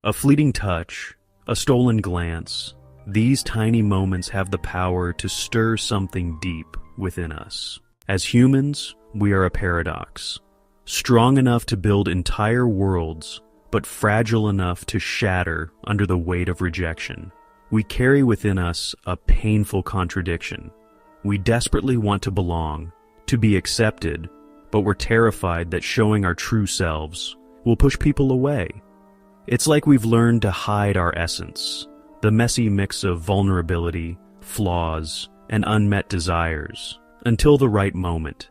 A fleeting touch, a stolen glance, these tiny moments have the power to stir something deep within us. As humans, we are a paradox, strong enough to build entire worlds, but fragile enough to shatter under the weight of rejection. We carry within us a painful contradiction. We desperately want to belong, to be accepted, but we're terrified that showing our true selves will push people away. It's like we've learned to hide our essence, the messy mix of vulnerability, flaws, and unmet desires, until the right moment.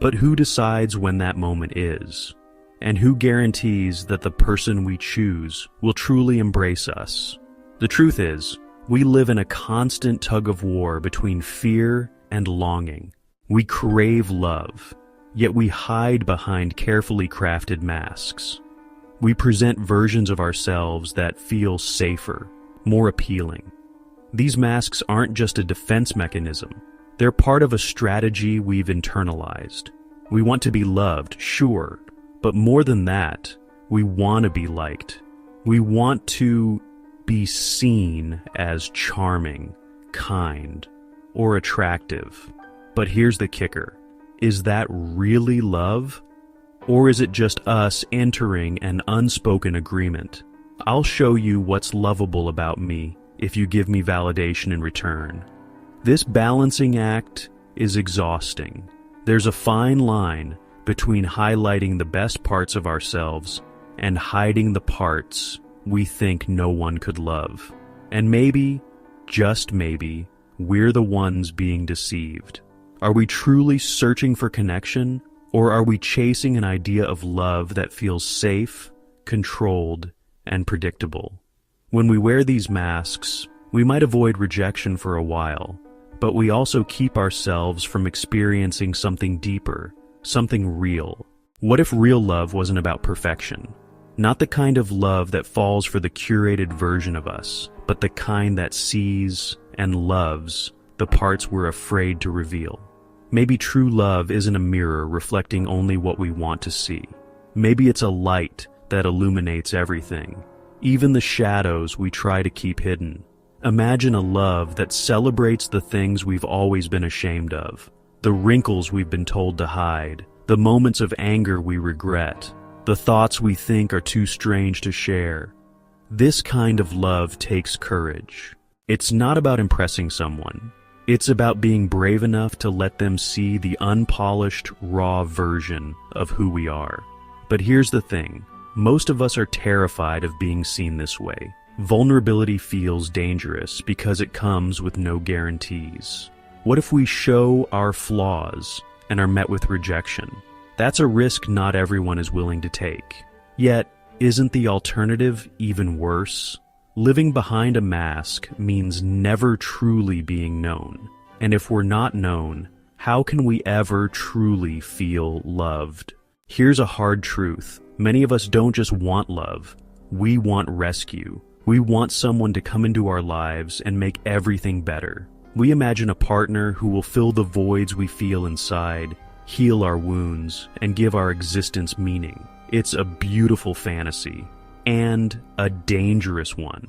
But who decides when that moment is? And who guarantees that the person we choose will truly embrace us? The truth is, we live in a constant tug-of-war between fear and longing. We crave love, yet we hide behind carefully crafted masks. We present versions of ourselves that feel safer, more appealing. These masks aren't just a defense mechanism. They're part of a strategy we've internalized. We want to be loved, sure, but more than that, we want to be liked. We want to be seen as charming, kind, or attractive. But here's the kicker. Is that really love? Or is it just us entering an unspoken agreement? I'll show you what's lovable about me if you give me validation in return. This balancing act is exhausting. There's a fine line between highlighting the best parts of ourselves and hiding the parts we think no one could love. And maybe, just maybe, we're the ones being deceived. Are we truly searching for connection, or are we chasing an idea of love that feels safe, controlled, and predictable? When we wear these masks, we might avoid rejection for a while, but we also keep ourselves from experiencing something deeper, something real. What if real love wasn't about perfection? Not the kind of love that falls for the curated version of us, but the kind that sees and loves the parts we're afraid to reveal. Maybe true love isn't a mirror reflecting only what we want to see. Maybe it's a light that illuminates everything, even the shadows we try to keep hidden. Imagine a love that celebrates the things we've always been ashamed of, the wrinkles we've been told to hide, the moments of anger we regret, the thoughts we think are too strange to share. This kind of love takes courage. It's not about impressing someone. It's about being brave enough to let them see the unpolished, raw version of who we are. But here's the thing. Most of us are terrified of being seen this way. Vulnerability feels dangerous because it comes with no guarantees. What if we show our flaws and are met with rejection? That's a risk not everyone is willing to take. Yet, isn't the alternative even worse? Living behind a mask means never truly being known. And if we're not known, how can we ever truly feel loved? Here's a hard truth. Many of us don't just want love. We want rescue. We want someone to come into our lives and make everything better. We imagine a partner who will fill the voids we feel inside, heal our wounds, and give our existence meaning. It's a beautiful fantasy. And a dangerous one.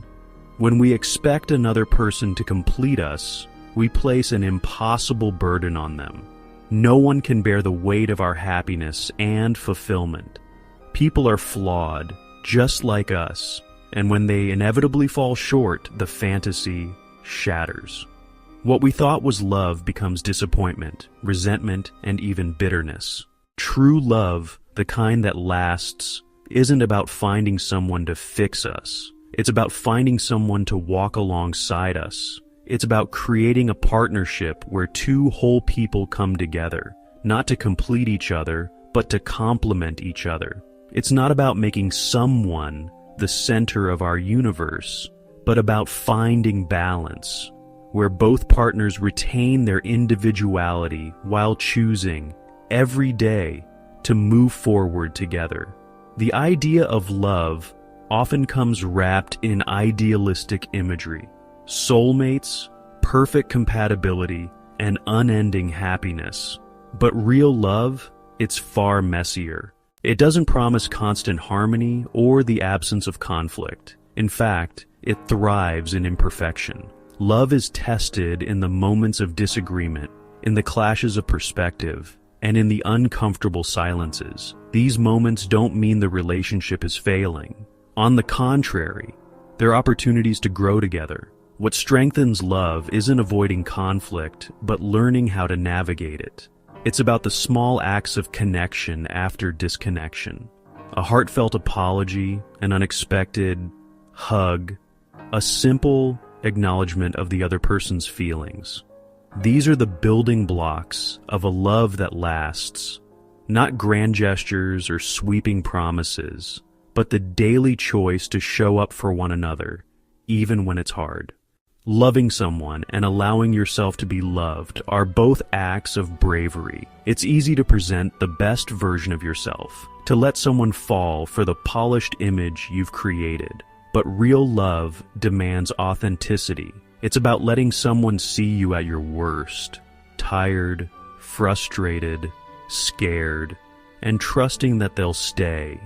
When we expect another person to complete us, we place an impossible burden on them. No one can bear the weight of our happiness and fulfillment. People are flawed, just like us, and when they inevitably fall short, the fantasy shatters. What we thought was love becomes disappointment, resentment, and even bitterness. True love, the kind that lasts, isn't about finding someone to fix us. It's about finding someone to walk alongside us. It's about creating a partnership where two whole people come together, not to complete each other, but to complement each other. It's not about making someone the center of our universe, but about finding balance, where both partners retain their individuality while choosing, every day, to move forward together. The idea of love often comes wrapped in idealistic imagery. Soulmates, perfect compatibility, and unending happiness. But real love, it's far messier. It doesn't promise constant harmony or the absence of conflict. In fact, it thrives in imperfection. Love is tested in the moments of disagreement, in the clashes of perspective, and in the uncomfortable silences. These moments don't mean the relationship is failing. On the contrary, they're opportunities to grow together. What strengthens love isn't avoiding conflict, but learning how to navigate it. It's about the small acts of connection after disconnection. A heartfelt apology, an unexpected hug, a simple acknowledgement of the other person's feelings. These are the building blocks of a love that lasts, not grand gestures or sweeping promises, but the daily choice to show up for one another, even when it's hard. Loving someone and allowing yourself to be loved are both acts of bravery. It's easy to present the best version of yourself, to let someone fall for the polished image you've created. But real love demands authenticity. It's about letting someone see you at your worst, tired, frustrated, scared, and trusting that they'll stay.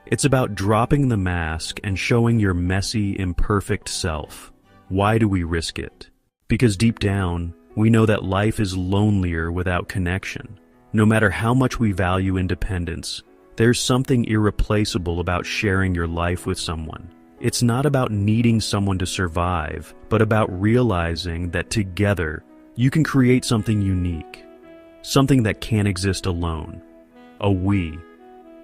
It's about dropping the mask and showing your messy, imperfect self. Why do we risk it? Because deep down, we know that life is lonelier without connection. No matter how much we value independence, there's something irreplaceable about sharing your life with someone. It's not about needing someone to survive, but about realizing that together you can create something unique, something that can't exist alone. A we.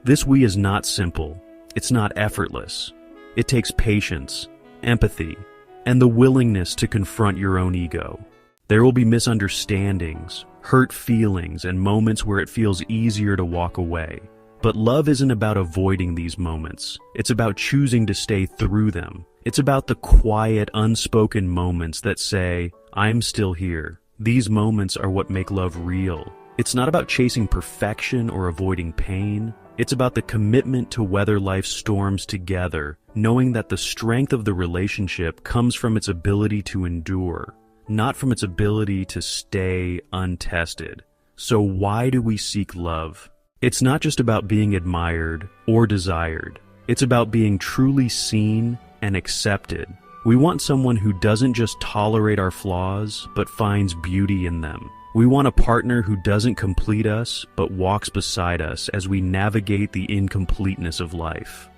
This we is not simple. It's not effortless. It takes patience, empathy, and the willingness to confront your own ego. There will be misunderstandings, hurt feelings, and moments where it feels easier to walk away. But love isn't about avoiding these moments. It's about choosing to stay through them. It's about the quiet, unspoken moments that say, I'm still here. These moments are what make love real. It's not about chasing perfection or avoiding pain. It's about the commitment to weather life's storms together, knowing that the strength of the relationship comes from its ability to endure, not from its ability to stay untested. So why do we seek love? It's not just about being admired or desired. It's about being truly seen and accepted. We want someone who doesn't just tolerate our flaws, but finds beauty in them. We want a partner who doesn't complete us, but walks beside us as we navigate the incompleteness of life.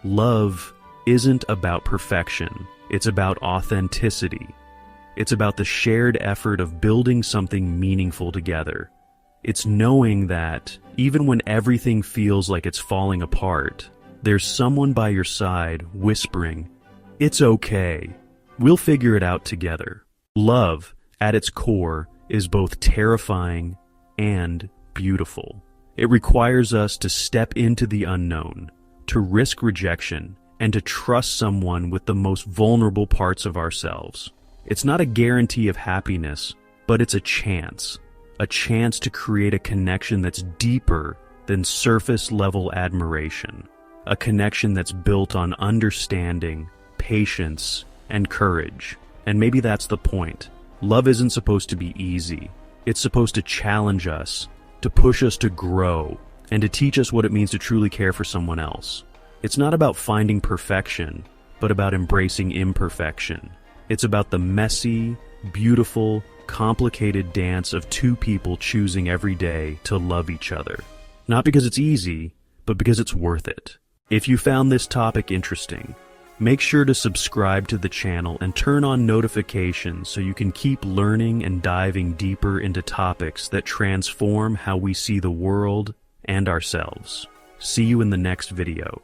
Love isn't about perfection. It's about authenticity. It's about the shared effort of building something meaningful together. It's knowing that, even when everything feels like it's falling apart, there's someone by your side whispering, "It's okay. We'll figure it out together." Love, at its core, is both terrifying and beautiful. It requires us to step into the unknown, to risk rejection, and to trust someone with the most vulnerable parts of ourselves. It's not a guarantee of happiness, but it's a chance to create a connection that's deeper than surface-level admiration, a connection that's built on understanding, patience, and courage. And maybe that's the point. Love isn't supposed to be easy. It's supposed to challenge us, to push us to grow, and to teach us what it means to truly care for someone else. It's not about finding perfection, but about embracing imperfection. It's about the messy, beautiful, complicated dance of two people choosing every day to love each other. Not because it's easy, but because it's worth it. If you found this topic interesting, make sure to subscribe to the channel and turn on notifications so you can keep learning and diving deeper into topics that transform how we see the world and ourselves. See you in the next video.